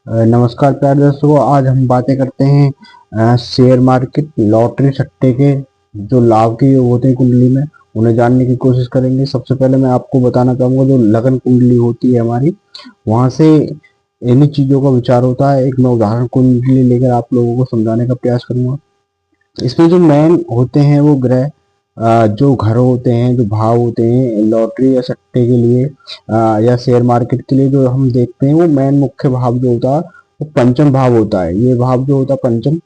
नमस्कार प्यारे दोस्तों। आज हम बातें करते हैं शेयर मार्केट लॉटरी सट्टे के जो लाभ के योग होते हैं कुंडली में, उन्हें जानने की कोशिश करेंगे। सबसे पहले मैं आपको बताना चाहूंगा, जो लगन कुंडली होती है हमारी, वहां से इन्हीं चीजों का विचार होता है। एक मैं उदाहरण कुंडली लेकर आप लोगों को समझाने का प्रयास करूंगा। इसमें जो मैन होते हैं वो ग्रह, जो घर होते हैं, जो भाव होते हैं लॉटरी या सट्टे के लिए, या शेयर मार्केट के लिए जो हम देखते हैं, वो मैन मुख्य भाव जो होता है वो पंचम भाव होता है। ये भाव जो होता है पंचम,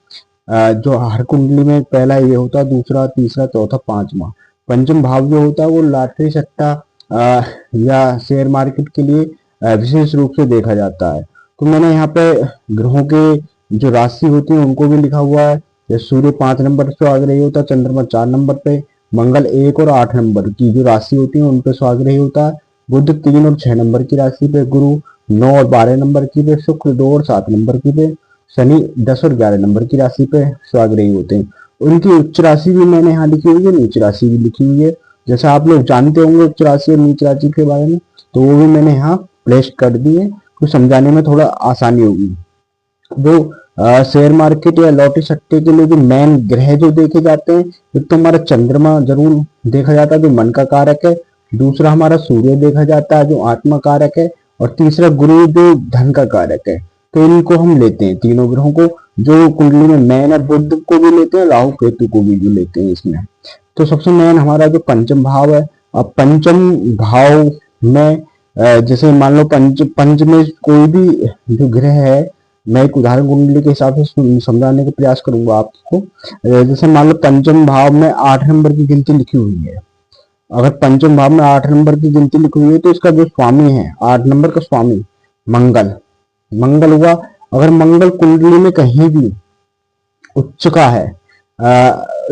जो हर कुंडली में पहला ये होता है, दूसरा, तीसरा, चौथा, पांचवा। पंचम भाव जो होता है वो लॉटरी सट्टा या शेयर मार्केट के लिए विशेष रूप से देखा जाता है। तो मैंने यहाँ पे ग्रहों के जो राशि होती है उनको भी लिखा हुआ है। जैसे सूर्य 5 नंबर पे स्वाग्रही होता है, चंद्रमा 4 नंबर पे, मंगल 1 और 8 नंबर की जो राशि होती है उन पे स्वाग्रही होता है, बुध 3 और 6 नंबर की राशि पे, गुरु 9 और 12 नंबर की पे, शुक्र 2 और 7 नंबर की पे, शनि 10 और 11 नंबर की राशि पे स्वाग्रही होते हैं। उनकी उच्च राशि भी मैंने यहाँ लिखी हुई है, नीच राशि भी लिखी हुई है। जैसे आप लोग जानते होंगे उच्च राशि और नीच राशि के बारे में, तो वो भी मैंने यहाँ प्लेस कर दी है, कुछ समझाने में थोड़ा आसानी होगी। जो शेयर मार्केट या लॉटरी सट्टे के लिए जो मेन ग्रह जो देखे जाते हैं, एक तो हमारा चंद्रमा जरूर देखा जाता है जो मन का कारक है, दूसरा हमारा सूर्य देखा जाता है जो आत्मा कारक है, और तीसरा गुरु जो धन का कारक है। तो इनको हम लेते हैं, तीनों ग्रहों को। जो कुंडली में मैन है, बुध को भी लेते हैं, राहु केतु को भी जो लेते हैं इसमें। तो सबसे मेन हमारा जो पंचम भाव है। अब पंचम भाव में जैसे मान लो पंच में कोई भी जो ग्रह है, मैं एक उदाहरण कुंडली के हिसाब से समझाने का प्रयास करूंगा आपको। जैसे मान लो पंचम भाव में 8 नंबर की गिनती लिखी हुई है। अगर पंचम भाव में 8 नंबर की गिनती लिखी हुई है तो इसका जो स्वामी है, 8 नंबर का स्वामी मंगल, मंगल हुआ। अगर मंगल कुंडली में कहीं भी उच्च का है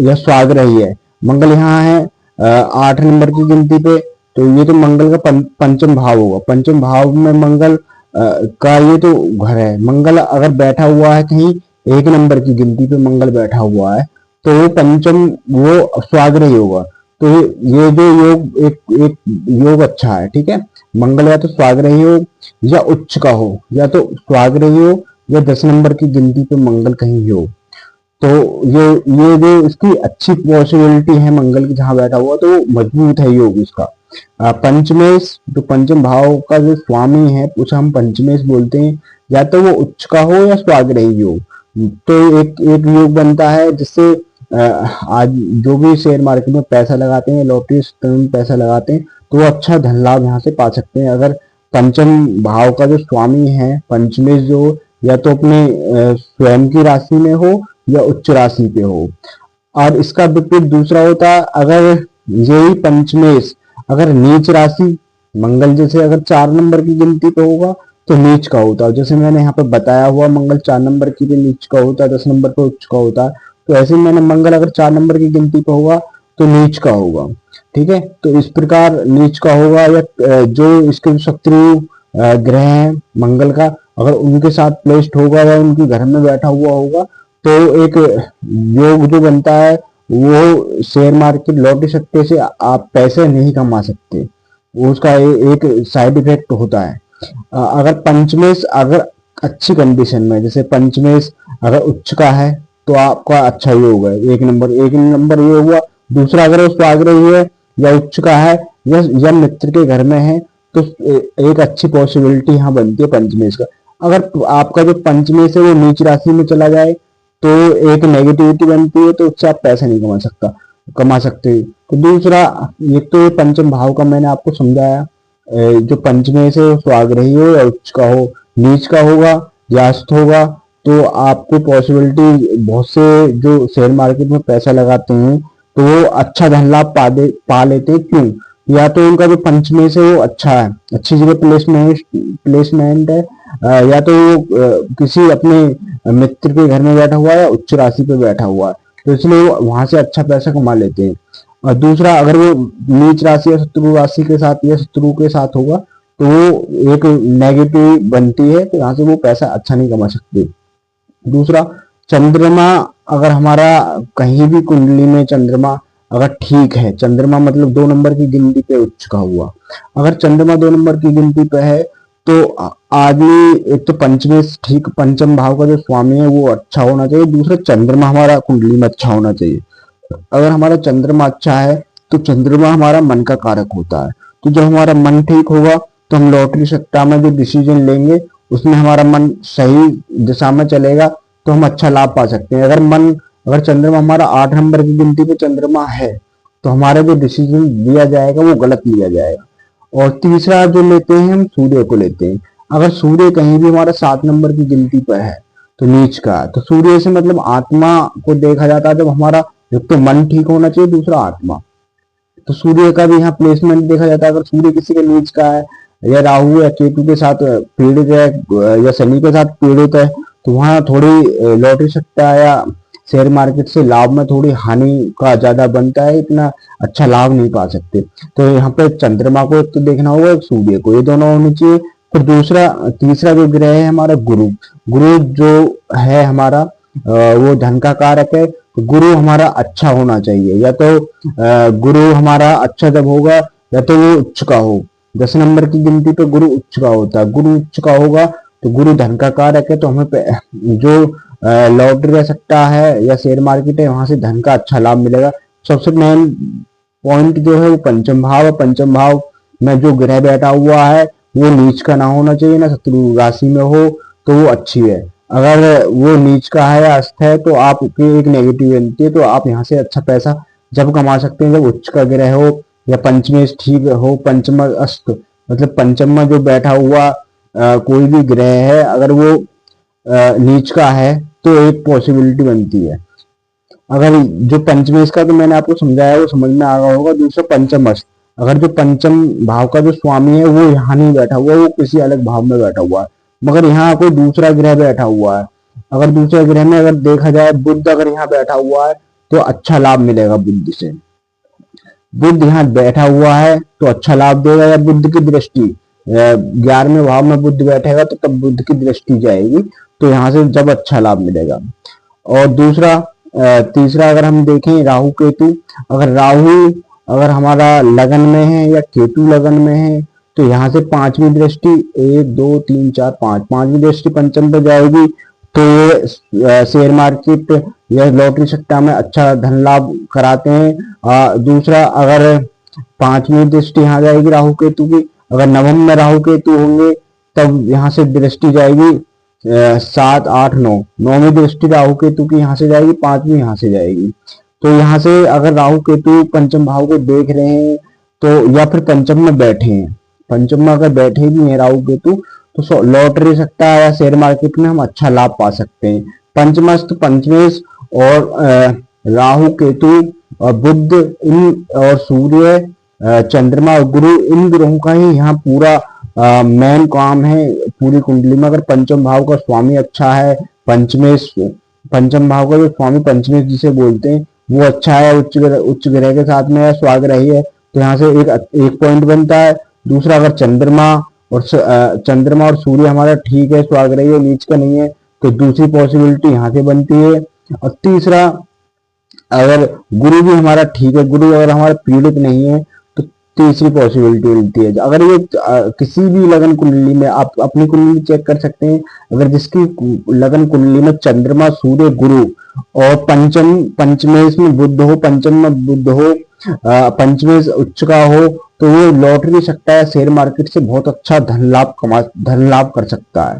या स्वाग्रही है, मंगल यहाँ है 8 नंबर की गिनती पे, तो ये तो मंगल का पंचम भाव होगा। पंचम भाव में मंगल का ये तो घर है। मंगल अगर बैठा हुआ है कहीं 1 नंबर की गिनती पे मंगल बैठा हुआ है, तो वो पंचम, वो स्वाग्रही होगा। तो ये जो योग एक एक योग अच्छा है, ठीक है। मंगल या तो स्वाग्रही हो या उच्च का हो, या तो स्वाग्रही हो या 10 नंबर की गिनती पे मंगल कहीं हो। तो ये जो इसकी अच्छी पॉसिबिलिटी है मंगल की जहां बैठा हुआ, तो मजबूत है योग इसका। पंचमेश, जो पंचम भाव का जो स्वामी है उसे हम पंचमेश बोलते हैं। या तो वो उच्च का हो या स्वाग्रही योग। तो एक एक योग बनता है जिससे आज जो भी शेयर मार्केट में पैसा लगाते हैं, लॉटरी में पैसा लगाते हैं, तो वो अच्छा धन लाभ यहाँ से पा सकते हैं। अगर पंचम भाव का जो स्वामी है पंचमेश, जो या तो अपने स्वयं की राशि में हो या उच्च राशि पे हो। और इसका विपरीत दूसरा होता है, अगर यही पंचमेश अगर नीच राशि, मंगल जैसे अगर 4 नंबर की गिनती पे होगा तो नीच का होता है। जैसे मैंने यहाँ पे बताया हुआ, मंगल 4 नंबर की पे नीच का होता है, 10 नंबर पे उच्च का होता है। तो ऐसे ही मैंने मंगल अगर 4 नंबर की गिनती पे होगा तो नीच का होगा, ठीक है। तो इस प्रकार नीच का होगा, या जो इसके शत्रु ग्रह हैं मंगल का, अगर उनके साथ प्लेस्ड होगा या उनके घर में बैठा हुआ होगा, तो एक योग जो बनता है, वो शेयर मार्केट लॉटरी सट्टे से आप पैसे नहीं कमा सकते, वो उसका एक साइड इफेक्ट होता है। अगर पंचमेश अगर अच्छी कंडीशन में, जैसे पंचमेश अगर उच्च का है तो आपका अच्छा योग है, 1 नंबर ये हुआ। दूसरा, अगर वो स्वाग्रही है या उच्च का है या मित्र के घर में है, तो एक अच्छी पॉसिबिलिटी यहाँ बनती है पंचमेश का। अगर आपका जो पंचमेश है वो नीच राशि में चला जाए तो एक नेगेटिविटी बनती है, तो उससे आप पैसा नहीं कमा सकते। तो दूसरा, एक तो ये पंचम भाव का मैंने आपको समझाया, जो पंचमेश है वो स्वाग्रही हो या उच्च का हो, नीच का होगा या अस्त होगा, तो आपको पॉसिबिलिटी, बहुत से जो शेयर मार्केट में पैसा लगाते हैं तो वो अच्छा धन लाभ पा लेते हैं। क्यों? या तो उनका जो पंचमेश है वो अच्छा है, अच्छी जगह प्लेसमेंट है, या तो वो किसी अपने मित्र के घर में बैठा हुआ है या उच्च राशि पे बैठा हुआ है, तो इसलिए वो वहां से अच्छा पैसा कमा लेते हैं। और दूसरा, अगर वो नीच राशि या शत्रु राशि के साथ या शत्रु के साथ होगा तो वो एक नेगेटिव बनती है, तो यहाँ से वो पैसा अच्छा नहीं कमा सकते। दूसरा, चंद्रमा अगर हमारा कहीं भी कुंडली में चंद्रमा अगर ठीक है, चंद्रमा मतलब 2 नंबर की गिनती पे उच्च का हुआ, अगर चंद्रमा 2 नंबर की गिनती पे है तो आदमी एक तो पंचमी ठीक, पंचम भाव का जो स्वामी है वो अच्छा होना चाहिए। दूसरा चंद्रमा हमारा कुंडली में अच्छा होना चाहिए। अगर हमारा चंद्रमा अच्छा है तो चंद्रमा हमारा मन का कारक होता है। तो जब हमारा मन ठीक होगा तो हम लॉटरी सट्टा में जो डिसीजन लेंगे उसमें हमारा मन सही दिशा में चलेगा, तो हम अच्छा लाभ पा सकते हैं। अगर चंद्रमा हमारा 8 नंबर की गिनती पे चंद्रमा है तो हमारा जो डिसीजन लिया जाएगा वो गलत लिया जाएगा। और तीसरा जो लेते हैं हम सूर्य को लेते हैं। अगर सूर्य कहीं भी हमारा 7 नंबर की गिनती पर है तो नीच का, तो सूर्य से मतलब आत्मा को देखा जाता है। जब हमारा एक तो मन ठीक होना चाहिए, दूसरा आत्मा, तो सूर्य का भी यहाँ प्लेसमेंट देखा जाता है। अगर सूर्य किसी के नीच का है या राहु या केतु के साथ पीड़ित है या शनि के साथ पीड़ित है तो वहां थोड़ी लॉटरी सट्टा या शेयर मार्केट से लाभ में थोड़ी हानि का ज्यादा बनता है, इतना अच्छा लाभ नहीं पा सकते। तो यहाँ पे चंद्रमा को एक तो देखना होगा, एक सूर्य को, ये दोनों होने चाहिए। फिर तीसरा जो ग्रह है हमारा गुरु। गुरु जो है हमारा वो धन का कारक है। तो गुरु हमारा अच्छा होना चाहिए, या तो गुरु हमारा अच्छा जब होगा या तो वो उच्च का हो। 10 नंबर की गिनती पे गुरु उच्च का होता है। गुरु उच्च का होगा तो गुरु धन का कारक है, तो हमें जो लॉटरी का सट्टा है या शेयर मार्केट है वहां से धन का अच्छा लाभ मिलेगा। सबसे मेन पॉइंट जो है वो पंचम भाव है। पंचम भाव में जो ग्रह बैठा हुआ है वो नीच का ना होना चाहिए, ना शत्रु राशि में हो तो वो अच्छी है। अगर वो नीच का है या अस्त है तो आपकी एक नेगेटिव बनती है। तो आप यहाँ से अच्छा पैसा जब कमा सकते हैं जब उच्च का ग्रह हो या पंचमी ठीक हो। पंचम अस्त मतलब पंचम में जो बैठा हुआ कोई भी ग्रह है अगर वो नीच का है तो एक पॉसिबिलिटी बनती है। अगर जो पंचमेश का तो मैंने आपको समझाया वो समझ में आ गया होगा। दूसरा पंचम अस्त, अगर जो पंचम भाव का जो स्वामी है वो यहाँ नहीं बैठा हुआ, वो किसी अलग भाव में बैठा हुआ है, मगर यहाँ कोई दूसरा ग्रह बैठा हुआ है। अगर दूसरे ग्रह में अगर देखा जाए बुध अगर यहाँ बैठा हुआ है तो अच्छा लाभ मिलेगा बुध से। बुध यहाँ बैठा हुआ है तो अच्छा लाभ देगा, या बुध की दृष्टि 11वें भाव में बुध बैठेगा तो तब बुध की दृष्टि जाएगी, तो यहाँ से जब अच्छा लाभ मिलेगा। और तीसरा अगर हम देखें राहु केतु, अगर हमारा लगन में है या केतु लगन में है तो यहाँ से 5वीं दृष्टि 1 2 3 4 5 5वीं दृष्टि पंचम पे जाएगी, तो ये शेयर मार्केट या लॉटरी सट्टा में अच्छा धन लाभ कराते हैं। दूसरा अगर 5वीं दृष्टि यहाँ जाएगी राहु केतु की, अगर नवम में राहु केतु होंगे तब यहाँ से दृष्टि जाएगी 7 8 9, 9वीं दृष्टि राहु केतु की यहाँ से जाएगी, 5वीं यहाँ से जाएगी। तो यहाँ से अगर राहु केतु पंचम भाव को देख रहे हैं तो, या फिर पंचम में बैठे हैं, पंचम में अगर बैठे भी हैं राहु केतु तो लॉटरी सट्टा या शेयर मार्केट में हम अच्छा लाभ पा सकते हैं। पंचमस्त पंचमेश और राहु केतु और बुध इन और सूर्य चंद्रमा और गुरु, इन ग्रहों का ही यहाँ पूरा मेन काम है पूरी कुंडली में। अगर पंचम भाव का स्वामी अच्छा है, पंचम भाव का जो स्वामी पंचमेश जिसे बोलते हैं वो अच्छा है, उच्च ग्रह के साथ में है, स्वाग्रही है, तो यहाँ से एक पॉइंट बनता है। दूसरा अगर चंद्रमा और सूर्य हमारा ठीक है, स्वाग्रही है, नीच का नहीं है, तो दूसरी पॉसिबिलिटी यहाँ से बनती है। और तीसरा अगर गुरु भी हमारा ठीक है, गुरु अगर हमारा पीड़ित नहीं है तो तीसरी पॉसिबिलिटी मिलती है। अगर ये किसी भी लगन कुंडली में आप अपनी कुंडली चेक कर सकते हैं, अगर जिसकी लगन कुंडली में चंद्रमा सूर्य गुरु और पंचमेश में बुध हो, पंचम में बुध हो, पंचमेश उच्च का हो, तो वो लॉटरी सट्टा या शेयर मार्केट से बहुत अच्छा धन लाभ कर सकता है।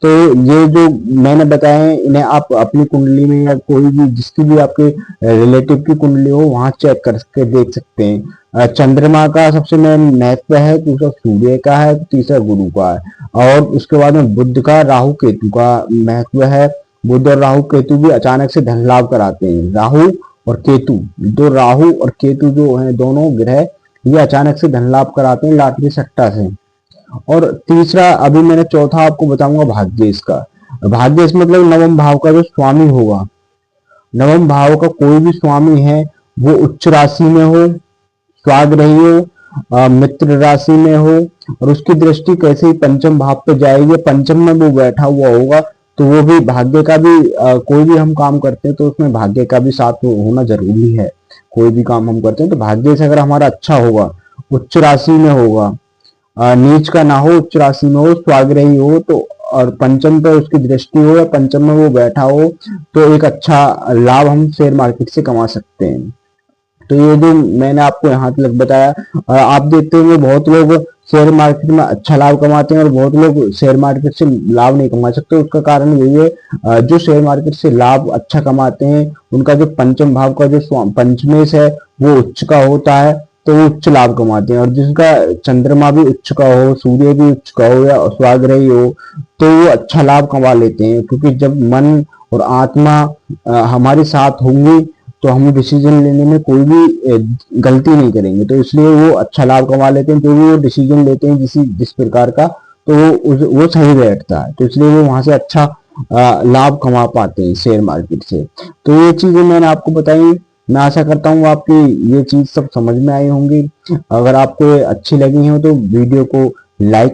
तो ये जो मैंने बताया है इन्हें आप अपनी कुंडली में या कोई भी जिसकी भी आपके रिलेटिव की कुंडली हो वहां चेक करके देख सकते हैं। चंद्रमा का सबसे मेन महत्व है, दूसरा सूर्य का है, तीसरा गुरु का है, और उसके बाद में बुध का राहु केतु का महत्व है। बुध और राहु केतु भी अचानक से धन लाभ कराते हैं। राहु और केतु जो है दोनों ग्रह ये अचानक से धन लाभ कराते हैं लॉटरी सट्टा से। और तीसरा अभी मैंने चौथा आपको बताऊंगा भाग्येश का। भाग्येश मतलब नवम भाव का जो स्वामी होगा, नवम भाव का कोई भी स्वामी है वो उच्च राशि में हो, स्वाग्रही हो, मित्र राशि में हो, और उसकी दृष्टि कैसे ही पंचम भाव पे जाएगी, पंचम में वो बैठा हुआ होगा, तो वो भी भाग्य का भी कोई भी हम काम करते हैं तो उसमें भाग्य का भी साथ होना जरूरी है। कोई भी काम हम करते हैं तो भाग्य से अगर हमारा अच्छा होगा, उच्च राशि में होगा, नीच का ना हो, उच्च राशि में हो, स्वाग्रही हो, तो और पंचम पे उसकी दृष्टि हो या पंचम में वो बैठा हो, तो एक अच्छा लाभ हम शेयर मार्केट से कमा सकते हैं। तो ये जो मैंने आपको यहाँ तक बताया, आप देखते होंगे बहुत लोग शेयर मार्केट में अच्छा लाभ कमाते हैं और बहुत लोग शेयर मार्केट से लाभ नहीं कमा सकते। उसका कारण यही है, जो शेयर मार्केट से लाभ अच्छा कमाते हैं उनका जो पंचम भाव का जो पंचमेश है वो उच्च का होता है, तो वो उच्च लाभ कमाते हैं। और जिसका चंद्रमा भी उच्च का हो, सूर्य भी उच्च का हो या स्वाग्रही हो, तो वो अच्छा लाभ कमा लेते हैं। क्योंकि जब मन और आत्मा हमारे साथ होंगे तो हम डिसीजन लेने में कोई भी गलती नहीं करेंगे, तो इसलिए वो अच्छा लाभ कमा लेते हैं। जो भी वो डिसीजन लेते हैं जिस प्रकार का, तो वो सही बैठता है, तो इसलिए वो वहां से अच्छा लाभ कमा पाते हैं शेयर मार्केट से। तो ये चीजें मैंने आपको बताई। मैं आशा करता हूँ आपकी ये चीज सब समझ में आई होंगी। अगर आपको अच्छी लगी हो तो वीडियो को लाइक